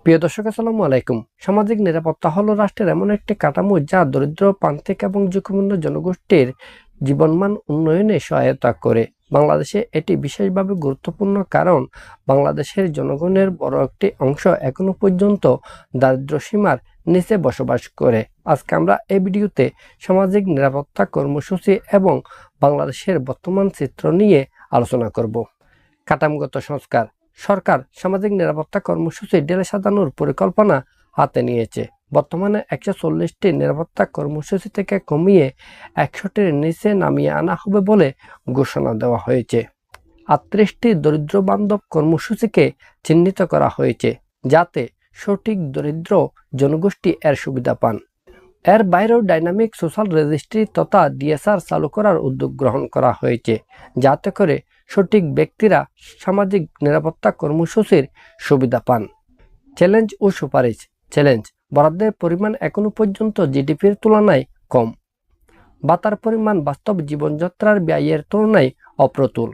প্রিয় দর্শক, আসসালামু আলাইকুম। সামাজিক নিরাপত্তা হলো রাষ্ট্রের এমন একটি কাঠামো যা দরিদ্র, প্রান্তিক এবং ঝুঁকিপূর্ণ জনগোষ্ঠীর জীবনমান উন্নয়নে সহায়তা করে। বাংলাদেশে এটি বিশেষভাবে গুরুত্বপূর্ণ কারণ বাংলাদেশের জনগণের বড় একটি অংশ এখনো পর্যন্ত দারিদ্র্যসীমার নিচে বসবাস করে। আজকে আমরা এই ভিডিওতে সামাজিক নিরাপত্তা কর্মসূচি এবং বাংলাদেশের বর্তমান চিত্র নিয়ে আলোচনা করব। কাঠামোগত সংস্কার। সরকার সামাজিক নিরাপত্তা কর্মসূচি ঢেলে সাজানোর পরিকল্পনা হাতে নিয়েছে। বর্তমানে 140টি নিরাপত্তা কর্মসূচি থেকে কমিয়ে 100টির নিচে নামিয়ে আনা হবে বলে ঘোষণা দেওয়া হয়েছে। 38টি দরিদ্র বান্ধব কর্মসূচিকে চিহ্নিত করা হয়েছে যাতে সঠিক দরিদ্র জনগোষ্ঠী এর সুবিধা পান। এর বাইরেও ডাইনামিক সোশ্যাল রেজিস্ট্রি তথা ডিএসআর চালু করার উদ্যোগ গ্রহণ করা হয়েছে যাতে করে সঠিক ব্যক্তিরা সামাজিক নিরাপত্তা কর্মসূচির সুবিধা পান। চ্যালেঞ্জ ও সুপারিশ। চ্যালেঞ্জ: বরাদ্দের পরিমাণ এখনো পর্যন্ত জিডিপির তুলনায় কম। ভাতার পরিমাণ বাস্তব জীবনযাত্রার ব্যয়ের তুলনায় অপ্রতুল।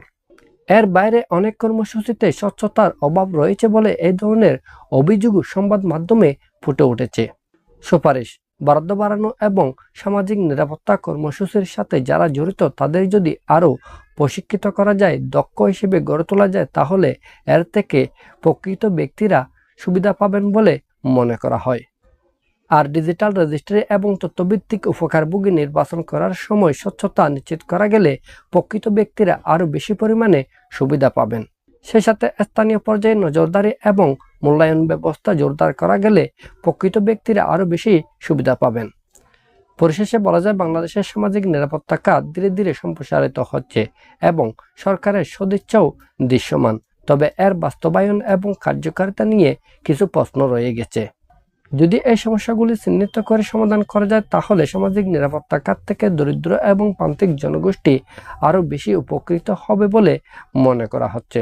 এর বাইরে অনেক কর্মসূচিতে স্বচ্ছতার অভাব রয়েছে বলে এই ধরনের অভিযোগ সংবাদ মাধ্যমে ফুটে উঠেছে। সুপারিশ: বরাদ্দ বাড়ানো এবং সামাজিক নিরাপত্তা কর্মসূচির সাথে যারা জড়িত তাদের যদি আরও প্রশিক্ষিত করা যায়, দক্ষ হিসেবে গড়ে তোলা যায়, তাহলে এর থেকে প্রকৃত ব্যক্তিরা সুবিধা পাবেন বলে মনে করা হয়। আর ডিজিটাল রেজিস্ট্রি এবং তথ্যভিত্তিক উপকারভোগী নির্বাচন করার সময় স্বচ্ছতা নিশ্চিত করা গেলে প্রকৃত ব্যক্তিরা আরও বেশি পরিমাণে সুবিধা পাবেন। সেই সাথে স্থানীয় পর্যায়ে নজরদারি এবং মূল্যায়ন ব্যবস্থা জোরদার করা গেলে প্রকৃত ব্যক্তিরা আরও বেশি সুবিধা পাবেন। পরিশেষে বলা যায়, বাংলাদেশের সামাজিক নিরাপত্তা খাত ধীরে ধীরে সম্প্রসারিত হচ্ছে এবং সরকারের সদিচ্ছাও দৃশ্যমান। তবে এর বাস্তবায়ন এবং কার্যকারিতা নিয়ে কিছু প্রশ্ন রয়ে গেছে। যদি এই সমস্যাগুলি চিহ্নিত করে সমাধান করা যায়, তাহলে সামাজিক নিরাপত্তা খাত থেকে দরিদ্র এবং প্রান্তিক জনগোষ্ঠী আরও বেশি উপকৃত হবে বলে মনে করা হচ্ছে।